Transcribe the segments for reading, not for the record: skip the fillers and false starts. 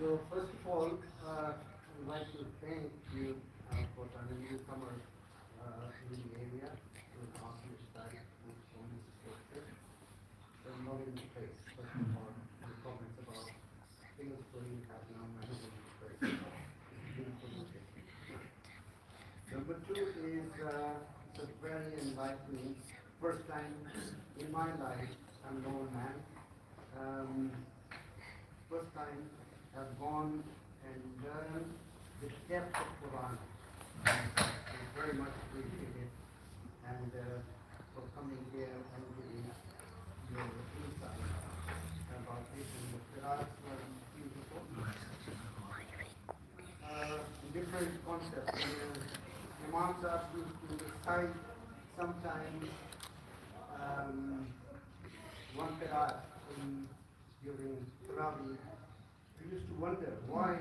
So first of all, I'd like to thank you for the newcomer in the area to ask you start from this structure. So not in the place, first of all, the comments about things going happening on my place. Beautiful location. Number two is it's a very enlightening first time in my life. I'm an old man. Um, First time I've gone and learned the depth of Quran. I very much appreciate it, and for coming here and giving your insight about it, and the Qira'ats were beautiful. Different concepts. Imams are used to recite sometimes one Qira'at during Ravi. We used to wonder why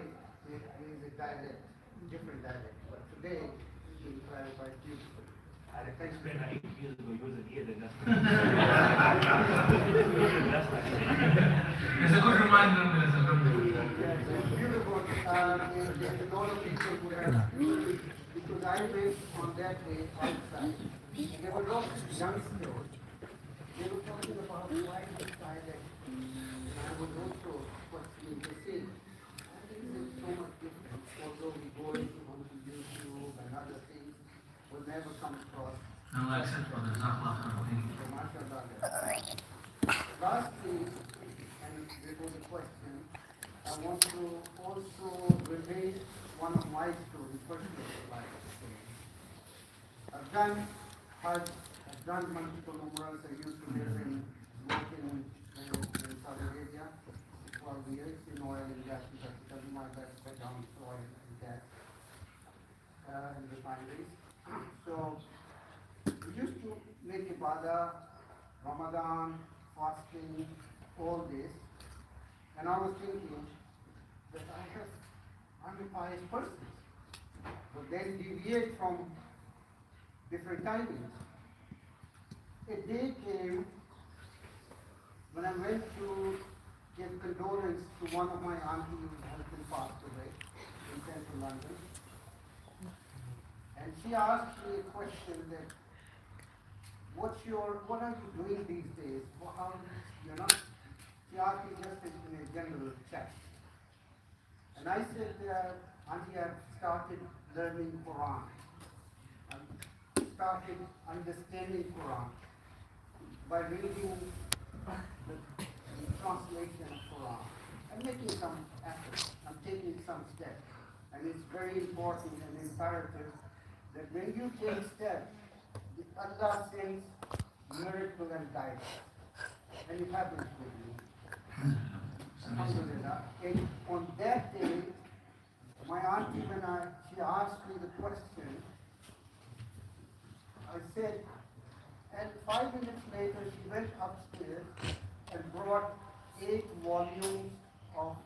there is a dialect, different dialect, but today it's been clarified beautifully. I explained 8 years ago, you wasn't here then. That's It's a good reminder. It's a good reminder. Yes, it's beautiful. There's a lot of people who have, because I went on that day outside, and there were lots of youngsters. They were talking about why this dialect. I was also questioning the same. I think there's so much difference, although we go into YouTube and other things, will never come across. No accent for the Zahla thing. Lastly, and before the question, I want to also relate one of my stories, personal life story. I've done Hajj, I've done multiple umrahs. I used to live in, work in Saudi Arabia, 12 years in oil and gas, because my background is oil and gas and refineries. So we used to make ibadah, Ramadan, fasting, all this, and I was thinking that I'm a pious person, but then deviate from different timings. A day came when I went to give condolence to one of my aunties whose husband passed away in central London. And she asked me a question that, what are you doing these days? She asked me just in a general chat. And I said, Auntie, I've started learning Quran. I've started understanding Quran by reading the translation of Quran. I'm making some effort. I'm taking some steps. And it's very important and imperative that when you take steps, Allah sends miracle and guidance. And it happens with me. Alhamdulillah. And on that day, my auntie, she asked me the question, I said, and 5 minutes later, she went upstairs and brought 8 volumes of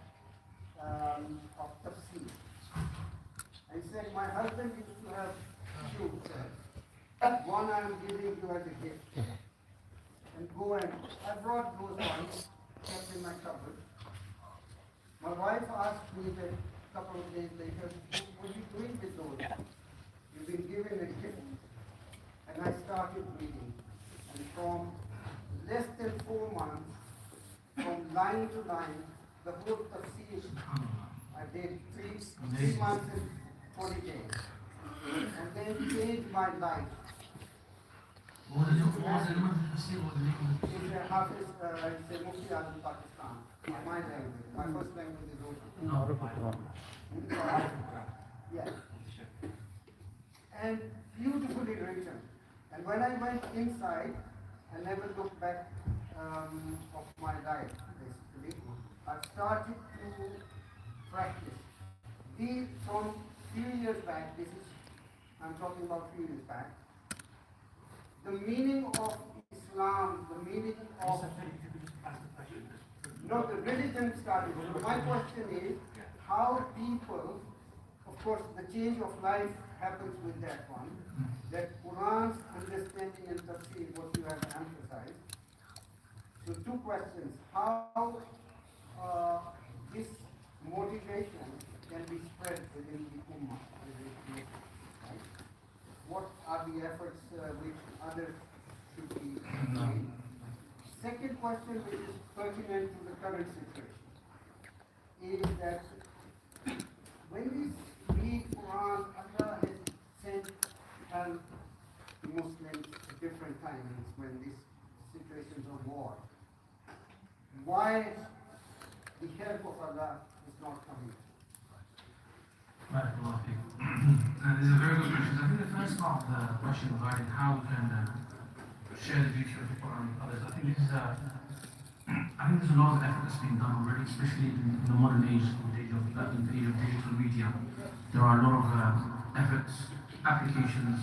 tafsir. I said, my husband used to have 2 sets. One I am giving you as a gift. And go and, I brought those ones, kept in my cupboard. My wife asked me that a couple of days later, what are you doing with those? You've been given a gift. And I started reading. And from less than 4 months, from line to line, the whole tafsir, I did 3 months and 40 days. And then changed my life. What was the name of the tafsir? What was the name of it? It's a Hafiz, it's a Mufti Azam Pakistan. My language. My first language is Urdu. Yes. And beautifully written. And when I went inside, I never looked back of my life, basically. I started to practice. From few years back, I'm talking about few years back, the meaning of Islam, the meaning of... No, the religion started. So my question is, how people, of course, the change of life happens with that one, that Quran's understanding and tafsir, what you have emphasized. So 2 questions. How this motivation can be spread within the Ummah, right? What are the efforts which others should be doing? Second question, which is pertinent to the current situation, is that when we read Quran, Allah has sent help to Muslims at different times when these situations of war. Why the help of Allah is not coming? Barakallahu feek. This is a very good question. I think the first part of the question regarding how we can share the beauty of the Quran with others, I think there's a lot of effort that's being done already, especially in the modern age, in the age of digital media. There are a lot of efforts, applications,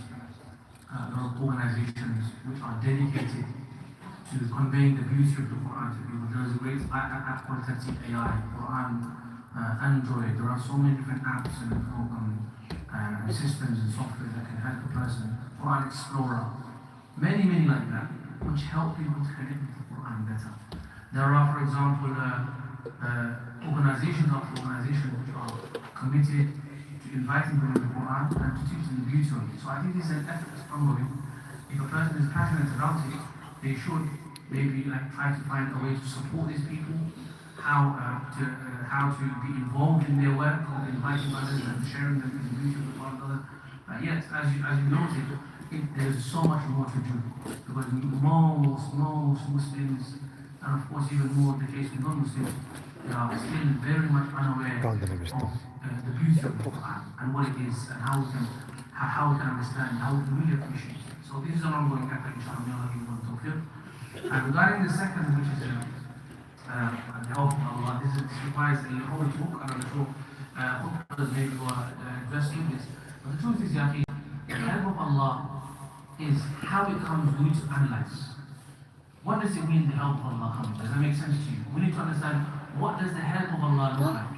a lot of organizations which are dedicated to conveying the beauty of the Quran to people. There is a great app called AI, Quran, Android. There are so many different apps and systems and software that can help a person. Quran Explorer, many like that, which help people to connect with the Quran better. There are, for example, organizations which are committed to inviting people to the Quran and to teach them the beauty of it. So I think this is an effort that's ongoing. If a person is passionate about it, they should maybe try to find a way to support these people, how to be involved in their work of inviting others and sharing them the beauty of the Quran. Yes, as you noted, there's so much more to do because most Muslims, and of course even more the case with non-Muslims, they are still very much unaware of the beauty of the Quran and what it is and how we can understand, how we can really appreciate it. So this is an ongoing effort, inshallah, may Allah give you tawfiq. And regarding the second, which is the help of Allah, this requires a whole talk, and I'm sure others maybe were addressing this. But the truth is, Yaqi, the help of Allah is how it comes. We need to analyze. What does it mean the help of Allah comes? Does that make sense to you? We need to understand, what does the help of Allah look like?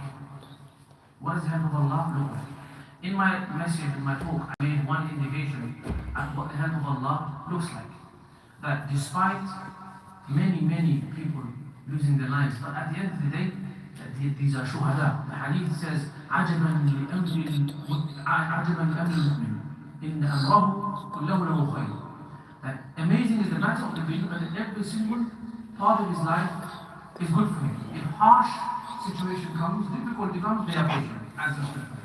What does the help of Allah look like? In my message, in my talk, I made one indication at what the help of Allah looks like. That despite many people losing their lives, but at the end of the day, these are shuhada. The hadith says, عَجَبًا لِأَمْرِ الْمُؤْمِنِ إِنَّ أَمْرَهُ كُلَّهُ لَهُ خَيْرٌ. That amazing is the matter of the believer that every single part of his life is good for him. If harsh situation comes, difficulty comes, they are patient, as a scripture.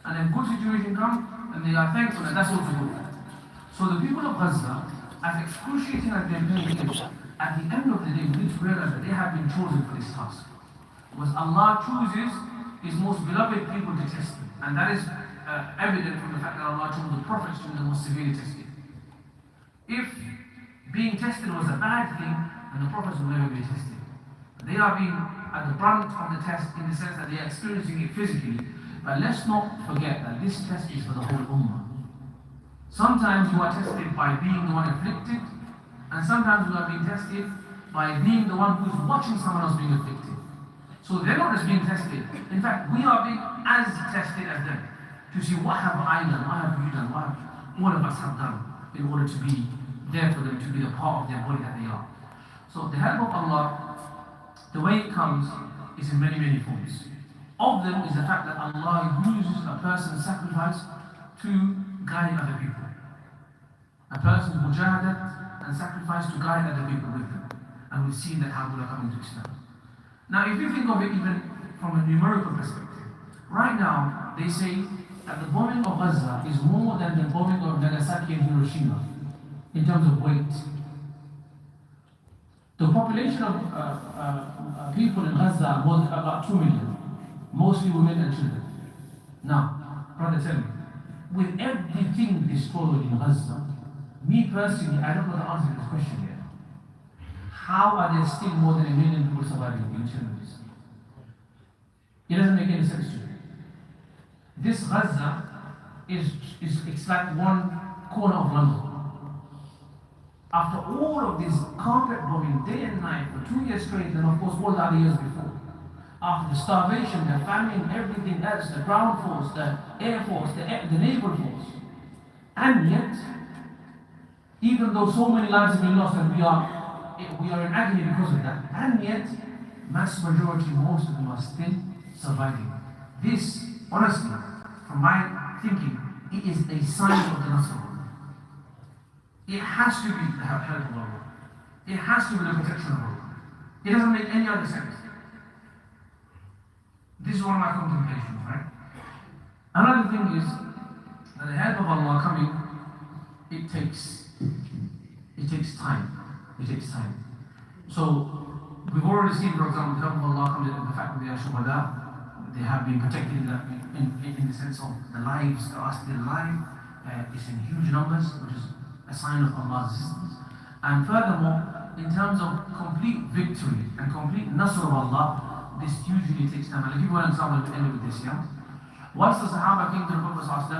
And if good situation comes, and they are thankful, and that's also good. So the people of Gaza, as excruciating as their pain is, at the end of the day, we need to realize that they have been chosen for this task. Because Allah chooses His most beloved people to test them. And that is evident from the fact that Allah chose the prophets to be the most severely tested. If being tested was a bad thing, then the prophets will never be tested. They are being at the brunt of the test in the sense that they are experiencing it physically. But let's not forget that this test is for the whole ummah. Sometimes you are tested by being the one afflicted, and sometimes you are being tested by being the one who is watching someone else being afflicted. So they're not just being tested. In fact, we are being as tested as them to see what have I done, what have you done, what all of us have done in order to be there for them, to be the part of their body that they are. So the help of Allah, the way it comes, is in many forms. Of them is the fact that Allah uses a person's sacrifice to guide other people. A person's mujahadat and sacrifice to guide other people with them. And we've seen that how they are coming to Islam. Now, if you think of it even from a numerical perspective, right now they say that the bombing of Gaza is more than the bombing of Nagasaki and Hiroshima in terms of weight. The population of people in Gaza was about 2 million, mostly women and children. Now, brother, tell me, with everything destroyed in Gaza, me personally, I don't know the answer to this question yet. How are there still more than 1 million people surviving in children? It doesn't make any sense to me. This Gaza it's like one corner of London. After all of this carpet bombing day and night for 2 years straight, and of course all the other years before, after the starvation, the famine, everything else, the ground force, the air force, the naval force, and yet, even though so many lives have been lost and we are in agony because of that, and yet, mass majority, most of them are still surviving. This, honestly, from my thinking, it is a sign of the Nasr. It has to be the help of Allah. It has to be the protection of Allah. It doesn't make any other sense. This is one of my contemplations, right? Another thing is that the help of Allah coming, it takes time. It takes time. So we've already seen, for example, the help of Allah comes in the fact that they are shuhada. They have been protected in the sense of the lives that are still alive. It's in huge numbers, which is a sign of Allah's existence. And furthermore, in terms of complete victory and complete nasr of Allah, this usually takes time. I'll give you one example to end with this, yeah? Once the Sahaba came to the Prophet ﷺ,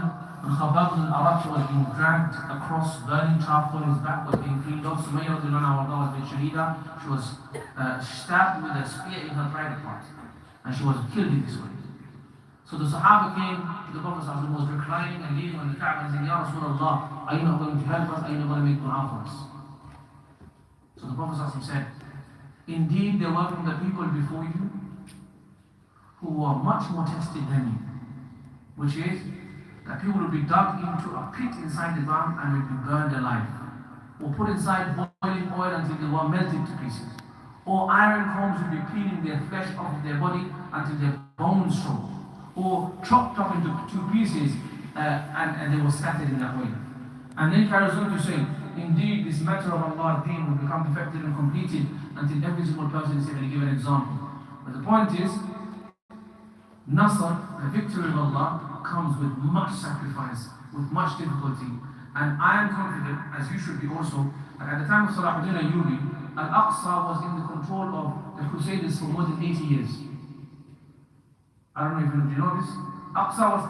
and Khabbab al-Arab was being dragged across burning charcoal, his back was being peeled off, Sumayyah was being shahida, she was stabbed with a spear in her private part, and she was killed in this way. So the Sahaba came to the Prophet ﷺ, was reclining and leaning on the Kaaba and saying, Ya Rasulullah, are you not going to help us? Are you not going to make dua for us? So the Prophet ﷺ said, indeed there were from the people before you who were much more tested than you, which is that people will be dug into a pit inside the ground and will be burned alive, or put inside boiling oil until they were melted to pieces, or iron combs will be peeling their flesh off of their body until their bones show, or chopped up into 2 pieces and they were scattered in that way. And then carries on to say, indeed this matter of Allah's deen will become perfected and completed until every single person is able to give an example. But the point is, Nasr, the victory of Allah, comes with much sacrifice, with much difficulty. And I am confident, as you should be also, that at the time of Salahuddin Ayyubi, Al-Aqsa was in the control of the Crusaders for more than 80 years. I don't know if you know this. Aqsa was